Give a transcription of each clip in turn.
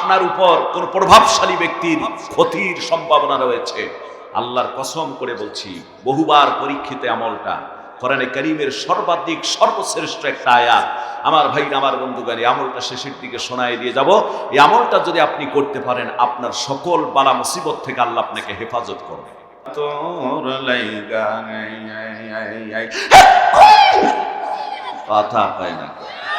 আপনার উপর কোন প্রভাবশালী ব্যক্তির ক্ষতির সম্ভাবনা রয়েছে। আল্লাহর কসম করে বলছি, বহুবার পরীক্ষিত আমলটা, কোরআনে কারীমের সর্বাধিক সর্বশ্রেষ্ঠ একটা আয়াত। আমার ভাই, আমার বন্ধুগণ, এই আমলটা শেষের দিকে শোনায় দিয়ে যাব। এই আমলটা যদি আপনি করতে পারেন, আপনার সকল বালা মুসিবত থেকে আল্লাহ আপনাকে হেফাজত করবে। তোর লাইগা কথা কয় না,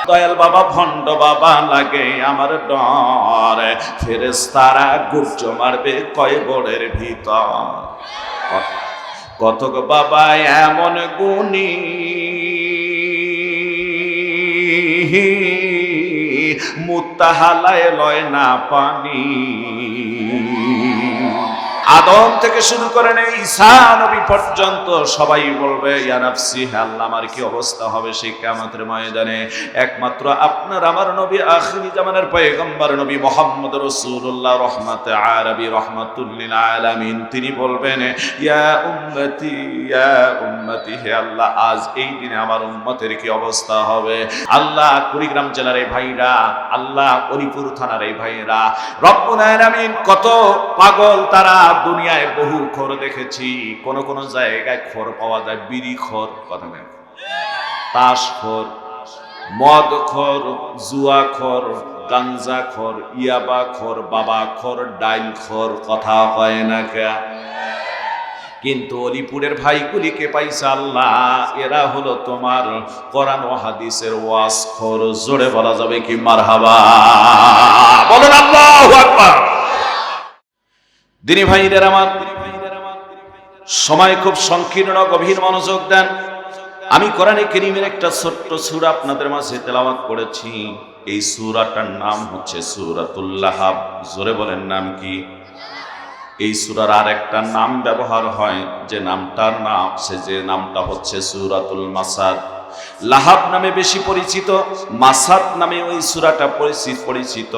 দয়াল বাবা ভণ্ড বাবা লাগে আমার ডর, ফেরেশতারা গুর্জ মারবে কয়বরের ভিতর। কতক বাবা এমন গুণী, মুত্তাহালায় লয় না পানি। আদম থেকে শুরু করে ঈসা নবী পর্যন্ত সবাই বলবে ইয়া নাফসি, হে আল্লাহ আমার কি অবস্থা হবে সেই কিয়ামতের ময়দানে। একমাত্র আপনার আমার নবী, আখিরি জামানের পয়গম্বর নবী মুহাম্মদ রাসূলুল্লাহ রহমাতে আরবি রাহমাতুল লিল আলামিন, তিনি বলবেন ইয়া উম্মতি, হে আল্লাহ আজ এই দিনে আমার উম্মতের কি অবস্থা হবে। আল্লাহ কুড়িগ্রাম জেলার এই ভাইরা, আল্লাহ অলিপুর থানার এই ভাইরা, রব্বুল আলামিন কত পাগল তারা। দুনিয়ায় বহু খোর দেখেছি, কোন কোন জায়গায় খোর পাওয়া যায়, বিড়ি খোর, কথা নেই, তাস খোর, মদ খোর, জুয়া খোর, গাঞ্জা খোর, ইয়াবা খোর, বাবা খোর, ডাইল খোর, কথা হয় না কে। কিন্তু অলিপুরের ভাইগুলিকে পাইছে আল্লাহ, এরা হলো তোমার কোরআন ও হাদিসের ওয়াজ খোর। জোরে বলা যাবে কি মারহাবা, বলেন আল্লাহু আকবার। দিনী ভাইদের আমার, সময় খুব সংকীর্ণ, গভীর মনোযোগ দেন। আমি কোরআনে কারীমের একটা ছোট্ট সূরা আপনাদের মাঝে তেলাওয়াত করেছি। এই সূরাটার নাম হচ্ছে সূরাতুল লাহাব। জোরে বলেন নাম কি? এই সূরার আর একটা নাম ব্যবহার হয়, যে নামটা হচ্ছে সূরাতুল মাসাদ। লাহাব নামে বেশি পরিচিত, মাসাদ নামে ওই সূরাটা পরিচিত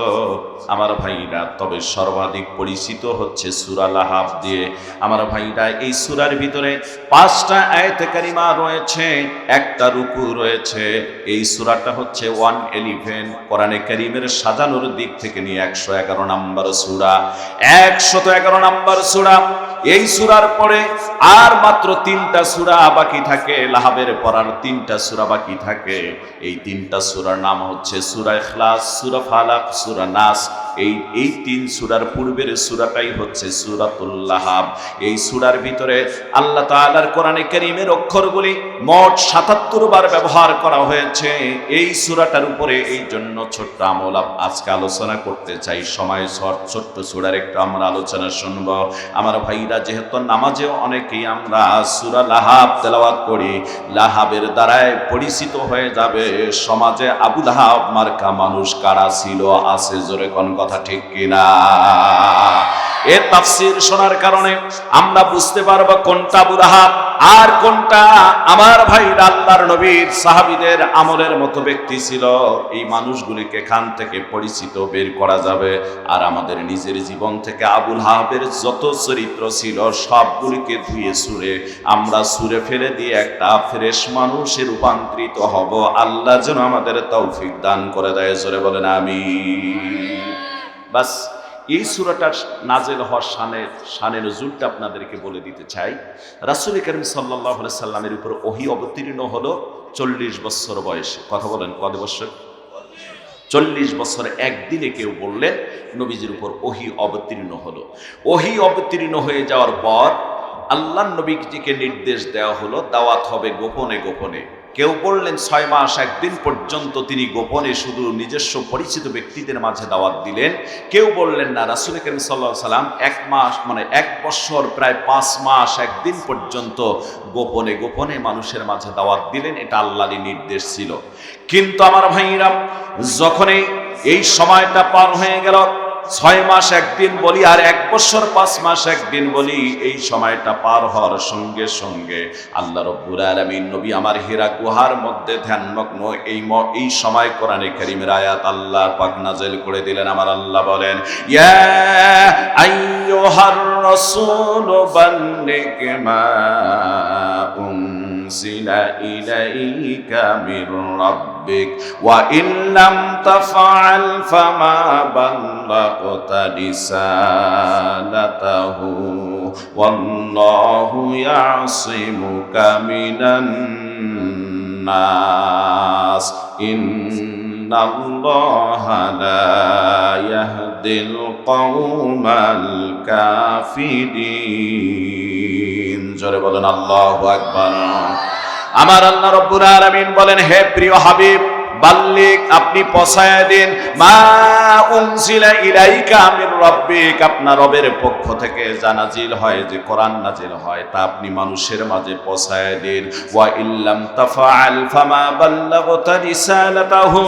আমার ভাইরা। তবে সর্বাধিক পরিচিত হচ্ছে সূরা লাহাব দিয়ে। আমার ভাইরা, এই সূরার ভিতরে 5টা আয়াতে কারিমা রয়েছে, একটা রুকু রয়েছে। এই সূরাটা হচ্ছে 111, কোরআনে কারীমের সাজানোর দিক থেকে নিয়ে 111 নম্বর সূরা, 111 নম্বর সূরা। এই সূরার পরে আর মাত্র 3টা সূরা বাকি থাকে, লাহাবের পড়ার 3টা সূরা বাকি থাকে। এই 3টা সূরার নাম হচ্ছে সূরা ইখলাস, সূরা ফালাক, সূরা নাস। এই 3 সূরার পূর্বের সূরাটাই হচ্ছে সূরাতুল লাহাব। এই সূরার ভিতরে আল্লাহ তাআলার কোরআনে কারীমের অক্ষরগুলি মোট 77 বার ব্যবহার করা হয়েছে এই সূরাটার উপরে। এই জন্য ছোট্ট আমল আজকে আলোচনা করতে চাই। সময় ছোট্ট সূরার একটু আমরা আলোচনা শুনব। আমার ভাইরা, যেহেতু নামাজেও অনেকেই আমরা সূরা লাহাব তেলাওয়াত করি, লাহাবের দ্বারাই পরিচিত হয়ে যাবে সমাজে আবু লাহাব মার্কা মানুষ কারা ছিল, আছে। জোরে কোন কথা ঠিক কিনা? এর তাফসীর শোনার কারণে আমরা বুঝতে পারবো কোনটা আবু লাহাব আর কোনটা আমার ভাইরা আল্লাহর নবীর সাহাবীদের আমলের মতো ব্যক্তি ছিল। এই মানুষগুলিকে এখান থেকে পরিচিত বের করা যাবে। আর আমাদের নিজের জীবন থেকে আবু লাহাবের যত চরিত্র ছিল সবগুলিকে ধুয়ে সুরে আমরা সুরে ফেলে দিয়ে একটা ফ্রেশ মানুষে রূপান্তরিত হব। আল্লাহ যেন আমাদের তৌফিক দান করে দেয়। জোরে বলেন আমিন। বাস, এই সূরাটার নাজেল হওয়ার শানে নজুলটা আপনাদেরকে বলে দিতে চাই। রাসূল কারীম সাল্লাল্লাহু আলাইহি সাল্লামের উপর ওহী অবতীর্ণ হলো 40 বছর বয়সে। কথা বলেন, কত বছর? 40 বছর একদিনে কেউ বললেন নবীজির উপর ওহী অবতীর্ণ হলো। ওহী অবতীর্ণ হয়ে যাওয়ার পর আল্লাহর নবীজিকে নির্দেশ দেওয়া হলো দাওয়াত হবে গোপনে গোপনে। কেউ বললেন 6 মাস 1 দিন পর্যন্ত তিনি গোপনে শুধু নিজস্ব পরিচিত ব্যক্তিদের মাঝে দাওয়াত দিলেন। কেউ বললেন না, রাসূল কারীম সাল্লাল্লাহু আলাইহি সাল্লাম 1 মাস 1 বছর প্রায় 5 মাস 1 দিন পর্যন্ত গোপনে গোপনে মানুষের মাঝে দাওয়াত দিলেন। এটা আল্লাহরই নির্দেশ ছিল। কিন্তু আমার ভাইরা, যখনই এই সময়টা পার হয়ে গেল, 6 মাস 1 দিন বলি আর 1 বছর 5 মাস 1 দিন বলি, এই সময়টা পার হওয়ার সঙ্গে সঙ্গে আল্লাহ রাব্বুল আলামিন নবী আমার হীরা গুহার মধ্যে ধ্যানমগ্ন এই সময় কোরআনে কারীমের আয়াত আল্লাহ পাক নাযিল করে দিলেন। আমার আল্লাহ বলেন, ইয়া আইয়ুহার রাসূল বাল্লিগ মা উনজিলা ইলাইকা মির রাব্বিক ওয়া ইন লাম তাফআল ফামা বাল্লাগতা রিসালাতাহু ওয়াল্লাহু ইয়াসিমুকা মিনান নাস ইন্নাল্লাহা লা ইয়াহদিল কওমাল কাফিরিন। জোরে বলেন আল্লাহু আকবার। আমার আল্লাহ রাব্বুল আলামিন বলেন, হে প্রিয় হাবিব, বাল্লিক, আপনি পৌঁছায় দিন মা উনজিলা ইলাইকা মির রাব্বিক, আপনার রবের পক্ষ থেকে যা নাজিল হয়, যে কোরআন নাজিল হয়, তা আপনি মানুষের মাঝে পৌঁছায় দিন। ওয়া ইল্লাম তাফআল ফামা বাল্লাগতা রিসালাতাহু,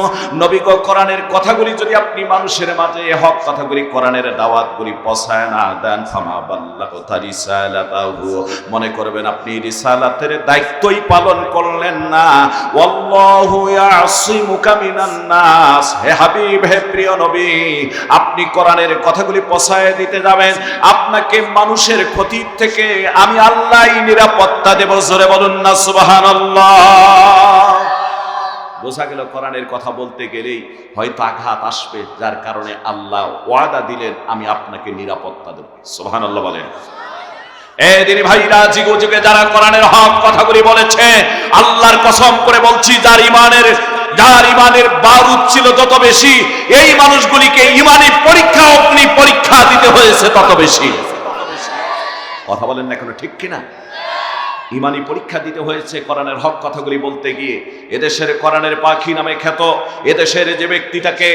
নবী গো, কোরআনের কথাগুলি যদি আপনি মানুষের মাঝে, হক কথাগুলি, কোরআনের দাওয়াতগুলি পৌঁছায় না দেন, ফামা বাল্লাগতা রিসালাতাহু, মনে করবেন আপনি রিসালাতের দায়িত্বই পালন করলেন না। ওয়াল্লাহু ইয়াসিমুকা মিনান নাস, হে হাবিব, হে প্রিয় নবী, আপনি কোরআনের কথাগুলি পৌঁছায় দিতে যাবেন, আপনাকে মানুষের ক্ষতি থেকে আমি আল্লাহই নিরাপত্তা দেব। জোরে বলুন না সুবহানাল্লাহ। বোঝা গেল কোরআনের কথা বলতে গেলেই হয়তো আঘাত আসবে, যার কারণে আল্লাহ ওয়াদা দিলেন আমি আপনাকে নিরাপত্তা দেব। সুবহানাল্লাহ বলেন। দিনী ভাইরা, যুগে যুগে যারা কোরআনের হক কথাগুলি বলেছে, আল্লাহর কসম করে বলছি, যার ইমানের বারুদ ছিল যত বেশি, এই মানুষগুলিকে ইমানি পরীক্ষা, অগ্নি পরীক্ষা দিতে হয়েছে তত বেশি। কথা বলেন না এখনো, ঠিক কিনা? ইমানি পরীক্ষা দিতে হয়েছে কোরআনের হক কথাগুলি বলতে গিয়ে। এদেশের কোরআনের পাখি নামে খ্যাত এদেশের যে ব্যক্তিটাকে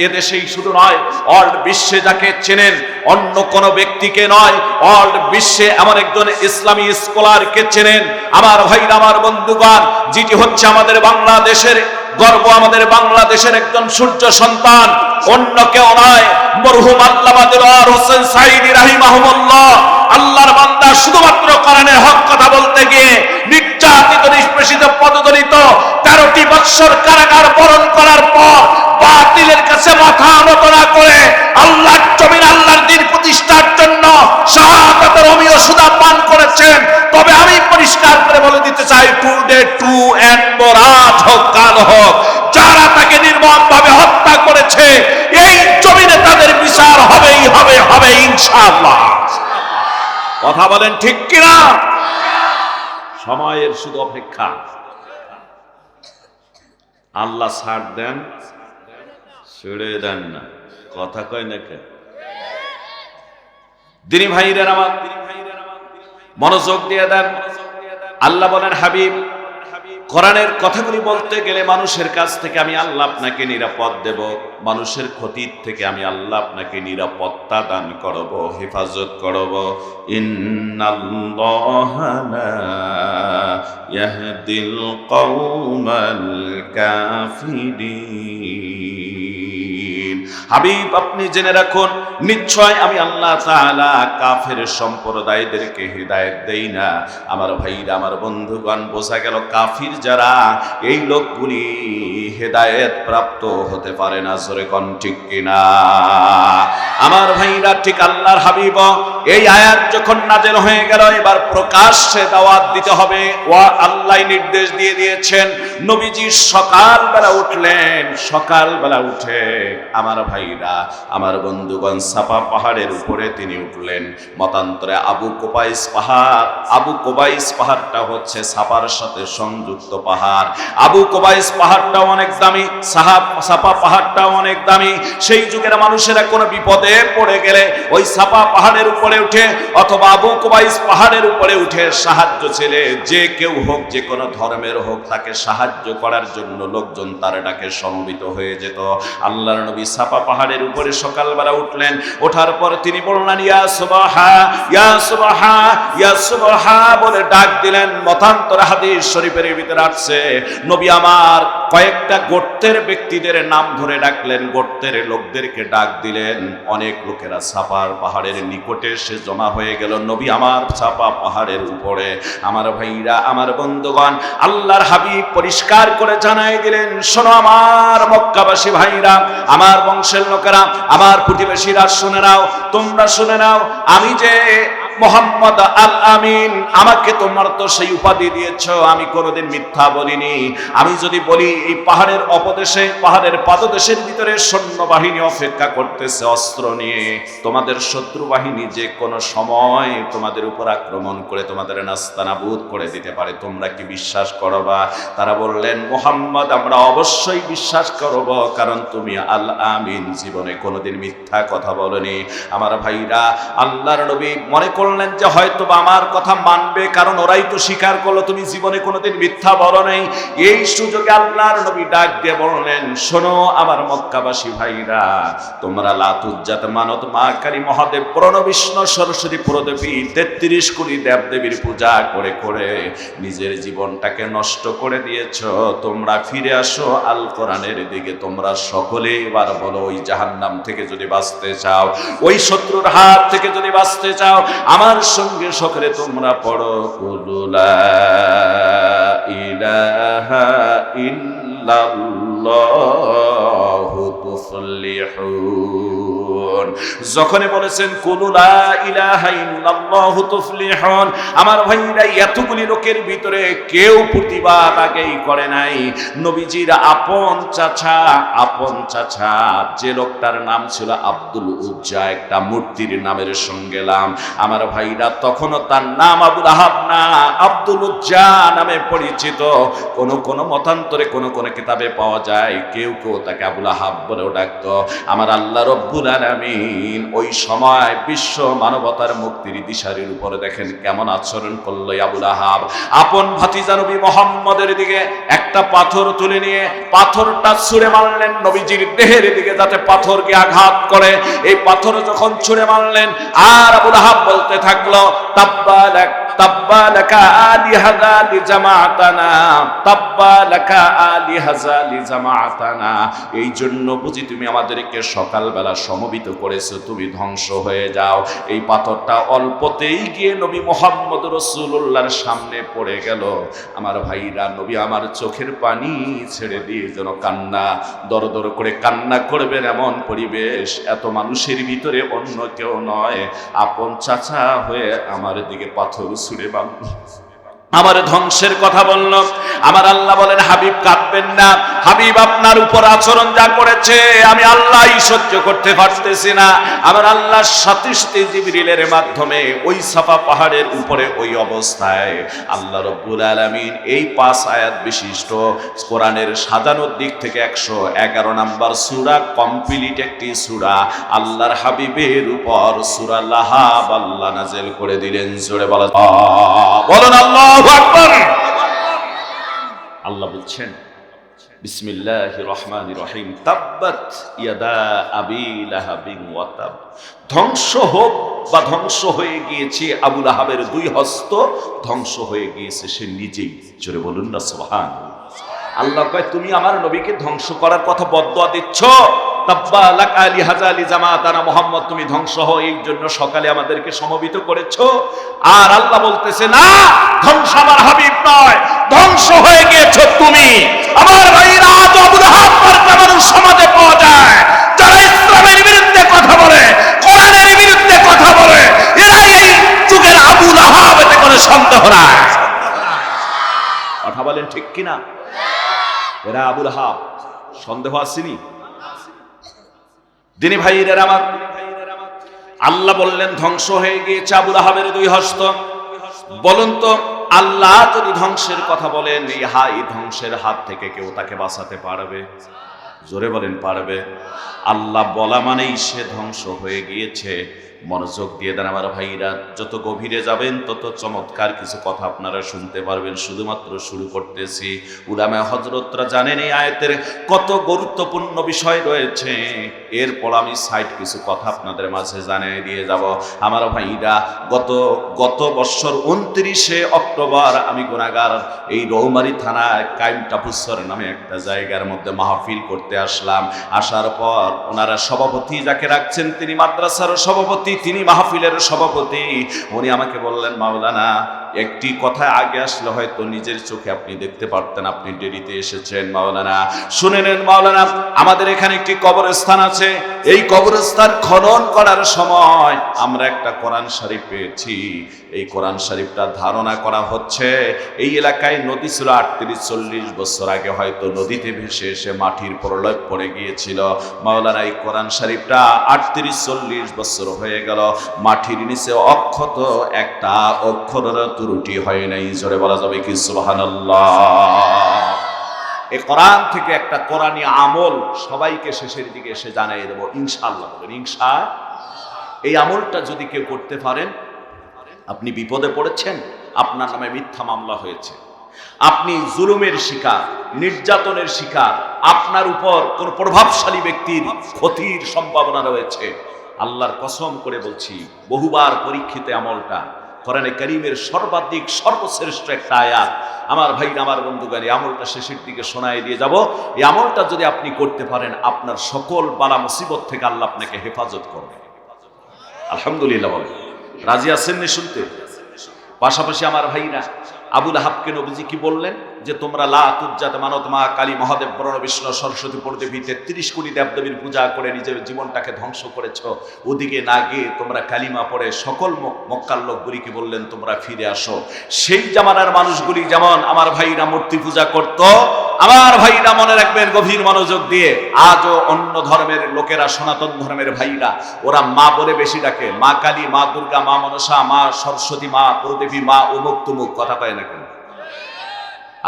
এদেশেই শুধু নয়, অল বিশ্বে যাকে চেনেন, অন্য কোনো ব্যক্তিকে নয়, অল বিশ্বে এমন একজন ইসলামী স্কলারকে চেনেন আমার ভাইরা, আমার বন্ধুগণ, যেটি হচ্ছে আমাদের বাংলাদেশের গর্ব, আমাদের বাংলাদেশের একজন সূর্য সন্তান, অন্য কেউ নয়, মরহুম আল্লামা দেলোয়ার হোসেন সাঈদী রাহিমাহুল্লাহ। আল্লাহর বান্দা শুধুমাত্র কোরআনের হক কথা বলতে গিয়ে নির্যাতিত, নিষ্পেষিত, পদদলিত, 13টি বৎসর কারাগার বরণ করার পর বাতিলের কাছে মাথা নত না করে আল্লাহর জমিন, আল্লাহর দ্বীন প্রতিষ্ঠার জন্য শাহাদাতের অমীয় সুধা পান করেছেন। তবে আমি পরিষ্কার করে বলে দিতে চাই, টুডে টু এন্ড রাত হোক, কাল হোক, যারা তাকে নির্মমভাবে হত্যা করেছে, এই জমিনে তাদের বিচার হবেই হবে, হবে ইনশাআল্লাহ। কথা বলেন ঠিক কিনা? সময়ের শুধু অপেক্ষা। আল্লাহ ছাড় দেন, ছেড়ে দেন না, কথা কয় না কে? দিনী ভাইরা আমার, মনোযোগ দিয়ে দেন। আল্লাহ বলেন, হাবিব, কোরআনের কথাগুলি বলতে গেলে মানুষের কাছ থেকে আমি আল্লাহ আপনাকে নিরাপদ দেব, মানুষের ক্ষতির থেকে আমি আল্লাহ আপনাকে নিরাপত্তা দান করব, হেফাজত করব। ইন্নাল্লাহা লা ইয়াহদিল কওমাল কাফিরিন। হাবিব, আপনি জেনে রাখুন, নিশ্চয় আমি আল্লাহ তাআলা কাফের সম্প্রদায়দেরকে হিদায়াত দেই না। আমার ভাইরা, আমার বন্ধুগণ, বোঝা গেল কাফির যারা, এই লোকগুলি হিদায়াত প্রাপ্ত হতে পারে না। জোরে কোন ঠিক কিনা? আমার ভাইরা, ঠিক আল্লাহর হাবিব এই আয়াত যখন নাযিল হয়ে গেল, এবার প্রকাশ্যে দাওয়াত দিতে হবে। আল্লাহ নির্দেশ দিয়ে দিয়েছেন। নবীজি সকালবেলা উঠলেন, সকালবেলা উঠে আমার ভাইরা, আমার বন্ধুগণ, সাফা পাহাড়ের উপরে তিনি উঠলেন। মতান্তরে আবু কুবাইস পাহাড়, আবু কুবাইস পাহাড়টা হচ্ছে সাফার সাথে সংযুক্ত পাহাড়। আবু কুবাইস পাহাড়টাও অনেক দামি, সাফা পাহাড়টাও অনেক দামি। সেই যুগের মানুষেরা কোনো বিপদে পড়ে গেলে ওই সাফা পাহাড়ের উপরে উঠে অথবা আবু কুবাইস পাহাড়ের উপরে উঠে সাহায্য ছেলে, যে কেউ হোক, যে কোনো ধর্মের হোক, তাকে সাহায্য করার জন্য লোকজন তার ডাকে সমবেত হয়ে যেত। আল্লাহর নবী সাফা পাহাড়ের উপরে সকালবেলা উঠলেন। ওঠার পর তিনি বললেন, ইয়া সুবহা, ইয়া সুবহা, ইয়া সুবহা বলে ডাক দিলেন। মতান্তরে হাদিস শরীফের ভিতরে আসছে, নবী আমার কয়েকটা গোত্রের ব্যক্তিদের নাম ধরে ডাকলেন, গোত্রের লোকদেরকে ডাক দিলেন। অনেক লোকেরা সাফার পাহাড়ের নিকটে এসে জমা হয়ে গেল নবী আমার সাফা পাহাড়ের উপরে। আমার ভাইরা, আমার বন্ধুগণ, আল্লাহর হাবিব পরিষ্কার করে জানাই দিলেন, শোনো আমার মক্কাবাসী ভাইরা, আমার বংশের লোকেরা, আমার প্রতিবেশীরা, শুনে নাও, তোমরা শুনে নাও, আমি যে মুহাম্মদ আল আমিন, আমাকে তোমরা তো সেই উপাধি দিয়েছো, আমি কোনোদিন মিথ্যা বলিনি। আমি যদি বলি এই পাহাড়ের অপদেশে, পাহাড়ের পাদদেশের ভিতরে সৈন্যবাহিনী অপেক্ষা করতেছে অস্ত্র নিয়ে, তোমাদের শত্রু বাহিনী যে কোনো সময় তোমাদের উপর আক্রমণ করে তোমাদের নাস্তানাবুদ করে দিতে পারে, তোমরা কি বিশ্বাস করবা? তারা বললেন, মুহাম্মদ আমরা অবশ্যই বিশ্বাস করব, কারণ তুমি আল আমিন, জীবনে কোনোদিন মিথ্যা কথা বলনি। আমার ভাইরা, আল্লাহর নবী মনে করলেন যে হয়তো আমার কথা মানবে, কারণ ওরাই তো স্বীকার করলো তুমি জীবনে কোনোদিন মিথ্যা বলো নাই। এই সুযোগে আল্লাহর নবী ডাক দিয়ে বললেন, শোনো আমার মক্কাবাসী ভাইরা, তোমরা লাতুজ্জাত মানত মা কালী মহাদেব প্রণবিষ্ণু সরস্বতী প্রদেবী 33 কোটি দেবদেবীর পূজা করে করে নিজের জীবনটাকে নষ্ট করে দিয়েছ। তোমরা ফিরে আসো আল কোরআনের দিকে। তোমরা সকলে এবার বলো, ওই জাহান্নাম থেকে যদি বাঁচতে চাও, ওই শত্রুর হাত থেকে যদি বাঁচতে চাও, আমার সঙ্গে সকলে তোমরা পড়ো, কুলু লা ইলাহা ইল্লাল্লাহু তুফলিহুন। যখনই বলেছেন কুলু লা ইলাহা ইল্লাল্লাহু তুফলিহুন, আমার ভাইরা এতগুলি লোকের ভিতরে কেউ প্রতিবাদ আগেই করে নাই। নবীজির আপন চাচা যে লোকটার নাম ছিল আব্দুল উজ্জা, একটা মূর্তির নামের সঙ্গে নাম, আমার ভাইরা তখনও তার নাম আবুল আহাব না, আব্দুল উজ্জা নামে পরিচিত। কোন মতান্তরে কোন কিতাবে পাওয়া যায় কেউ তাকে আবুল আহাব বলেও ডাকতো। আমার আল্লাহ রব্বুল আলামিন ওই সময় বিশ্ব মানবতার মুক্তির দিশারির উপরে দেখেন কেমন আচরণ করলো আবুল আহাব। আপন ভাতিজা নবী মুহাম্মদের দিকে একটা পাথর তুলে নিয়ে পাথরটা ছুঁড়ে মারলেন নবীজির দেহের দিকে, যাতে পাথরকে আঘাত করে। এই পাথর যখন ছুঁড়ে মারলেন, আর আবুল আহাব বলতে থাকলো, তাব্বা লাকা আলিহাযা লিজামাতানা, তাব্বা লাকা আলিহাযা লিজামাতানা। এই জন্য বুঝি তুমি আমাদেরকে সকালবেলা সমবেত করেছো, তুমি ধ্বংস হয়ে যাও। এই পাথরটা অল্পতেই গিয়ে নবী মুহাম্মদ রাসূলুল্লাহর সামনে পড়ে গেল। আমার ভাইরা, নবী আমার চোখের পানি ছেড়ে দিয়ে যেন কান্না, দরদর করে কান্না করবেন এমন পরিবেশ। এত মানুষের ভিতরে অন্য কেউ নয়, আপন চাচা হয়ে আমার দিকে পাথর ছুঁড়ে মারল, আমার ধ্বংসের কথা বলল। আমার আল্লাহ বলেন, হাবিব কাঁদবেন না, হাবিব আপনার উপর আচরণ যা করেছে আমি আল্লাহই সহ্য করতে পারতেছি না। আমার আল্লাহর সাথে সাথে জিবরিলের মাধ্যমে ওই সাফা পাহাড়ের উপরে ওই অবস্থায় আল্লাহ রব্বুল আলামিন এই 5 আয়াত বিশিষ্ট কোরআনের সাজানোর দিক থেকে 111 নাম্বার সূরা, কমপ্লিট একটি সূরা আল্লাহর হাবিবের উপর সূরা লাহাব আল্লাহ নাযিল করে দিলেন। জোরে বলেন আল্লাহু আকবার। আল্লাহ বলছেন, বিসমিল্লাহির রহমানির রহিম, তাব্বাত ইয়াদা আবি লাহাবিন ওয়া তাব। ধ্বংস হোক বা ধ্বংস হয়ে গিয়েছে আবু লাহাবের 2 হস্ত, ধ্বংস হয়ে গিয়েছে সে নিজেই। জোরে বলুন না সুবহানাল্লাহ। আল্লাহ কয়, তুমি আমার নবীকে ধ্বংস করার কথা বদদুয়া দিচ্ছ, তাব্বা লাকা লিহাযা লিজামাতানা, মুহাম্মদ তুমি ধ্বংস হও, এই জন্য সকালে আমাদেরকে সমবেত করেছো। আর আল্লাহ বলতেছে, না, ধ্বংস আমার হাবিব নয়, ধ্বংস হয়ে গিয়েছো তুমি। আমার ভাইরা, আজ আবু লাহাব মানুষ সমাজে পাওয়া যায়, যারা ইসলামের বিরুদ্ধে কথা বলে, কোরআনের বিরুদ্ধে কথা বলে, এরাই এই যুগের আবু লাহাব, এতে কোনো সন্দেহ নাই। কথা বলেন ঠিক কিনা? এরা আবু লাহাব, সন্দেহ আসেনি? দিনী ভাইয়েরা আমার, আল্লাহ বললেন ধ্বংস হয়ে গিয়েছে আবু লাহাবের 2 হস্ত। বলুন তো, আল্লাহ যদি ধ্বংসের কথা বলেন, এই ধ্বংসের হাত থেকে কেউ তাকে বাঁচাতে পারবে? জোরে বলেন, পারবে? আল্লাহ বলা মানেই সে ধ্বংস হয়ে গিয়েছে। মনোযোগ দিয়ে দেন আমার ভাইরা, যত গভীরে যাবেন তত চমৎকার কিছু কথা আপনারা শুনতে পারবেন। শুধুমাত্র শুরু করতেছি। উলামা হযরতরা জানেন এই আয়াতের কত গুরুত্বপূর্ণ বিষয় রয়েছে। এরপর আমি সাইড কিছু কথা আপনাদের মাঝে জানিয়ে দিয়ে যাব। আমার ভাইরা, গত বছর 29শে অক্টোবর আমি গুনাহগার এই রৌমারী থানায় কাইম টাপুসর নামে একটা জায়গার মধ্যে মাহফিল করতে আসলাম। আসার পর ওনারা সভাপতি যাকে রাখছেন, তিনি মাদ্রাসার সভাপতি, তিনি মাহফিলের সভাপতি। উনি আমাকে বললেন, মাওলানা একটি কথা আগে আসলে হয়তো নিজের চোখে আপনি দেখতে পারতেন, আপনি দেরিতে এসেছেন। মাওলানা শুনে নেন, মাওলানা আমাদের এখানে একটি কবরস্থান আছে। এই কবরস্থান খনন করার সময় আমরা একটা কোরআন শরীফ পেয়েছি। এই কোরআন শরীফটা ধারণা করা হচ্ছে এই এলাকায় নদী ছিল 38-40 বছর আগে, হয়তো নদীতে ভেসে এসে মাটির প্রলয় পড়ে গিয়েছিল। মাওলানা এই কোরআন শরীফটা 38-40 বছর হয়ে গেল, মাটির নিচে অক্ষত একটা অক্ষরের ত্রুটি হয় নাই। জোরে বলা যাবে কি সুবহানাল্লাহ? এই কোরআন থেকে একটা কোরআনী আমল সবাইকে শেষের দিকে এসে জানিয়ে দেব ইনশাআল্লাহ। বলেন ইনশাআল্লাহ। এই আমলটা যদি কেউ করতে পারেন, আপনি বিপদে পড়েছেন, আপনার নামে মিথ্যা মামলা হয়েছে, আপনি জুলুমের শিকার, নির্যাতনের শিকার, আপনার উপর কোন প্রভাবশালী ব্যক্তির ক্ষতির সম্ভাবনা রয়েছে, আল্লাহর কসম করে বলছি বহুবার পরীক্ষিত আমলটা, কোরআনে কারীমের সর্বাধিক সর্বশ্রেষ্ঠ একটা আয়াত। আমার ভাই, আমার বন্ধুগণ, এই আমলটা শেষের দিকে শোনায় দিয়ে যাব। এই আমলটা যদি আপনি করতে পারেন, আপনার সকল বালা মুসিবত থেকে আল্লাহ আপনাকে হেফাজত করবে। আলহামদুলিল্লাহ বলেন। রাজি আছেন নি শুনতে? পাশাপাশি আমার ভাইরা, আবু লাহাবকে নবীজি কি বললেন? যে তোমরা লা তুজ্জাত মানত মা কালী মহাদেব বরণ বিষ্ণু সরস্বতী পরদেবী 33 কোটি দেবদেবীর পূজা করে নিজের জীবনটাকে ধ্বংস করেছ। ওদিকে না গিয়ে তোমরা কালিমা পড়ে সকল মক্কার লোকগুলিকে বললেন তোমরা ফিরে আসো। সেই জামানার মানুষগুলি যেমন আমার ভাইরা মূর্তি পূজা করত, আমার ভাইরা মনে রাখবেন গভীর মনোযোগ দিয়ে, আজও অন্য ধর্মের লোকেরা, সনাতন ধর্মের ভাইরা, ওরা মা বলে বেশি ডাকে। মা কালী, মা দুর্গা, মা মনসা, মা সরস্বতী, মা পরদেবী, মা অমুক তুমুক, কথা পায় না কেন?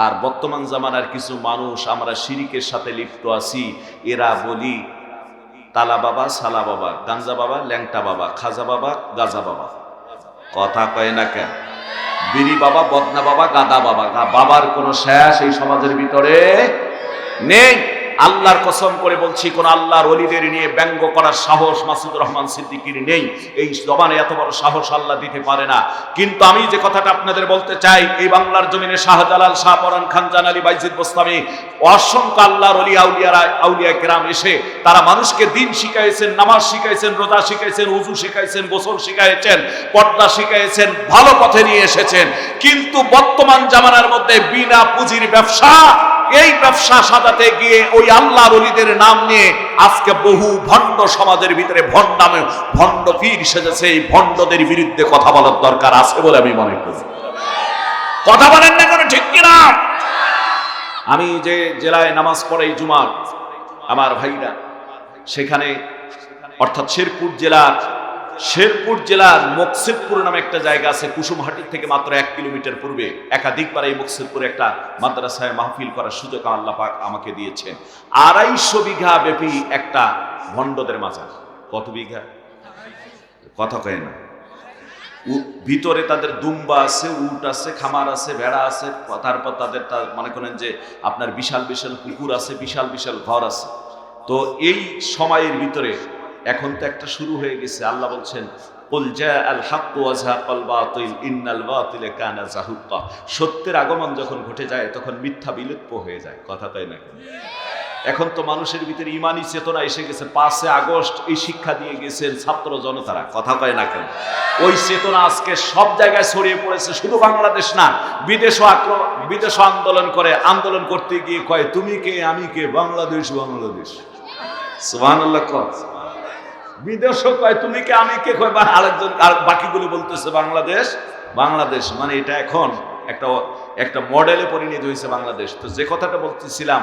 আর বর্তমান জামানার কিছু মানুষ আমরা শিরিকের সাথে লিপ্ত আছি, এরা বলি তালা বাবা, সালা বাবা, গাঞ্জা বাবা, ল্যাংটা বাবা, খাজা বাবা, গাজা বাবা, কথা কয় না কেন? বিড়ি বাবা, বদনা বাবা, গাদা বাবা, বাবার কোনো শেষ এই সমাজের ভিতরে নেই। আল্লাহর কসম করে বলছি, কোন আল্লাহর ওলিদের নিয়ে ব্যঙ্গ করার সাহস মাসুদুর রহমান সিদ্দিকীর নেই। এই জবানে এত বড় সাহস আল্লাহ দিতে পারে না। কিন্তু আমি যে কথাটা আপনাদের বলতে চাই, এই বাংলার জমিনে শাহজালাল, শাহপরান খান, জানালি, বাইজিদ বোস্তামি, অসংখ্য আল্লাহর ওলি আউলিয়া কেরাম এসে তারা মানুষকে দিন শিখাইছেন, নামাজ শিখাইছেন, রোজা শিখাইছেন, উযু শিখাইছেন, গোসল শিখাইছেন, পর্দা শিখাইছেন, ভালো পথে নিয়ে এসেছেন। কিন্তু বর্তমান জামানার মধ্যে বিনা পুঁজির ব্যবসা, এই ব্যবসা সাজাতে গিয়ে ওই আল্লাহর ওলিদের নাম নিয়ে আজকে বহু ভণ্ড সমাজের ভিতরে ভণ্ড পীর সেজেছে। এই ভণ্ডদের বিরুদ্ধে কথা বলার দরকার আছে বলে আমি মনে করি। কথা বলেন না কেন? ঠিক কিনা? আমি যে জেলায় নামাজ পড়াই জুমার, আমার ভাইরা সেখানে, অর্থাৎ শেরপুর জেলার মকসিদপুর নামে একটা জায়গা আছে, কুসুমহাটির থেকে মাত্র 1 কিলোমিটার পূর্বে। একাধিকবার এই মকসিদপুরে একটা মাদ্রাসায় মাহফিল করার সুযোগ আল্লাহ পাক আমাকে দিয়েছেন। 250 বিঘা ব্যাপী একটা ভণ্ডদের মাজার। কত বিঘা? কথা কয় না। ভিতরে তাদের দুম্বা আছে, উট আছে, খামার আছে, ভেড়া আছে, তারপর তাদের মনে করেন যে আপনার বিশাল বিশাল পুকুর আছে, বিশাল বিশাল ঘর আছে। তো এই সময়ের ভিতরে এখন তো একটা শুরু হয়ে গেছে। আল্লাহ বলছেন কুল জাআল হাক্ক ওয়া যাহাকাল বাতিল ইন্নাল বাতিলা কানা যাহুকা। সত্যের আগমন যখন ঘটে যায় তখন মিথ্যা বিলুপ্ত হয়ে যায়। কথা তাই না? এখন তো মানুষের ভিতরে ইমানি চেতনা এসে গেছে। 5 আগস্ট এই শিক্ষা দিয়ে গেছেন ছাত্র জনতারা। কথা পায় না কেন? ওই চেতনা আজকে সব জায়গায় ছড়িয়ে পড়েছে, শুধু বাংলাদেশ না, বিদেশও আন্দোলন করতে গিয়ে কয় তুমি কে আমি কে, বাংলাদেশ বাংলাদেশ। সুবহানাল্লাহ। বিদেশও কয় তুমি কে আমি কে, কয় আরেকজন, আর বাকিগুলো বলতেছে বাংলাদেশ বাংলাদেশ। মানে এটা এখন একটা মডেলে পরিণত হয়েছে বাংলাদেশ। তো যে কথাটা বলতেছিলাম,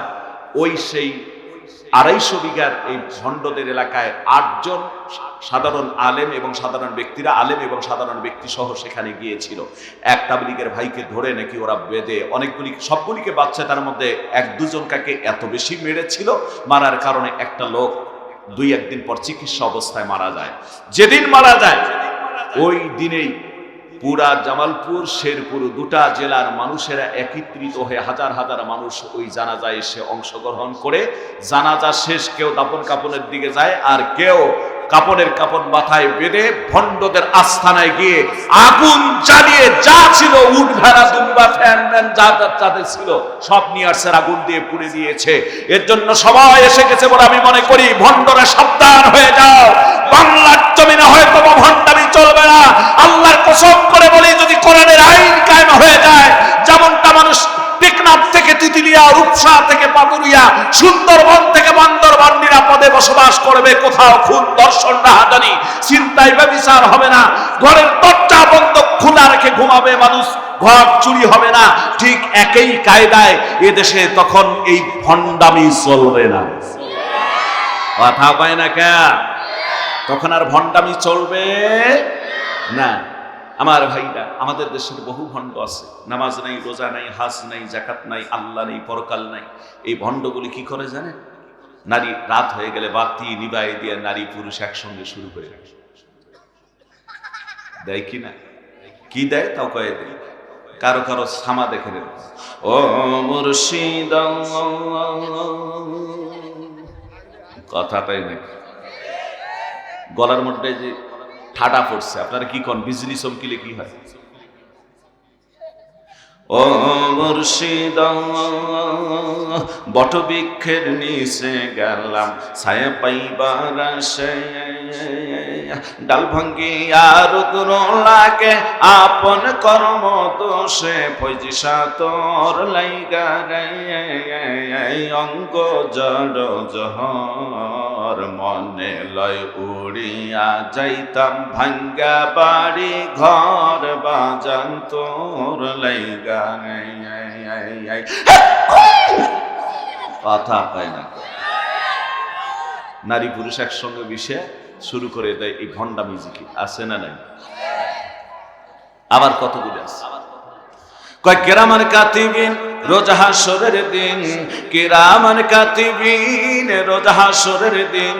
ওই সেই 250 বিঘার এই ভণ্ডদের এলাকায় 8 জন সাধারণ আলেম এবং সাধারণ ব্যক্তিরা, আলেম এবং সাধারণ ব্যক্তি সহ সেখানে গিয়েছিল। এক তাবলীগের ভাইকে ধরে নাকি ওরা বেঁধে সবগুলিকে বাচ্চা, তার মধ্যে 1-2 জনকে এত বেশি মেরেছিল, মারার কারণে একটা লোক 2-1 দিন পর চিকিৎসা অবস্থায় মারা যায়। যেদিন মারা যায় ওই দিনেই পুরা জামালপুর, শেরপুর 2টা জেলার মানুষেরা একত্রিত হয়ে হাজার হাজার মানুষ ওই জানাজায় এসে অংশগ্রহণ করে জানাজা শেষ, কেউ দাফন কাফনের দিকে যায়, আর কেউ কাপড় মাথায় বেঁধে ভণ্ডদের আস্থানায় গিয়ে আগুন জ্বালিয়ে যা ছিল, উট ভেড়া দুম্বা ফ্যান যা তাদের ছিল সব নিয়ে আসছে, আগুন দিয়ে পুড়ে দিয়েছে। এর জন্য সবাই এসে গেছে বলে আমি মনে করি। ভণ্ডরা সাবধান হয়ে যাও, বাংলার জমিনে হয়তো ভণ্ডামি চলবে না। আল্লাহর কসম করে বলি, যদি কোরআনের আইন কায়েম রূপসা থেকে পাতুরিয়া, সুন্দরবন থেকে বান্দরবান নিরাপদে বসবাস করবে, কোথাও খুন দর্শন রাহাজানি চিন্তায় ব্যভিচার হবে না, ঘরের দরজা বন্ধ খোলা রেখে ঘুমাবে মানুষ, ঘর চুরি হবে না। ঠিক একই কায়দায় এদেশে তখন এই ভণ্ডামি চলবে না। কথা পায় না কে? তখন আর ভণ্ডামি চলবে না। আমার ভাইরা, আমাদের দেশের বহু ভণ্ড আছে, নামাজ নাই, রোজা নাই, হাজ নাই, যাকাত নাই, আল্লাহ নেই, পরকাল নাই। এই ভণ্ডগুলি কি করে জানেন? নারী রাত হয়ে গেলে বাতি নিবাই দিয়ে নারী পুরুষ একসঙ্গে শুরু করে দেয় কি না? কি দেয় তাও কয়ে দেয়। কারো কারো সামা দেখে নেন, ও মুর্শিদ, কথাটাই নাকি গলার মধ্যে যে ঠাডা পড়ছে, আপনারা কি কন? বিজলি চমকিলে কি হয়? ও মুর্শিদ, বটবৃক্ষের নিচে গেলাম ছায়া পাইবার আশে, ডাল ভাঙ্গিয়া রুদ্র লাগে আপন কর্ম দোষে, ফৈজিসা তোর লাইগা রে অঙ্গ জড় জহর, মনে লয় উড়িয়া যাইতাম ভাঙ্গা বাড়ি ঘর, বাজান তোর লাইগা। কথা পায় না। নারী পুরুষ একসঙ্গে মিশে শুরু করে দেয় এই ভণ্ডা মিউজিক। আছে না নাই? আবার কতগুলি আছে। কয় কিরামান কাতিবিন রোজ হাসরের দিন, কিরামান কাতিবিন রোজ হাসরের দিন,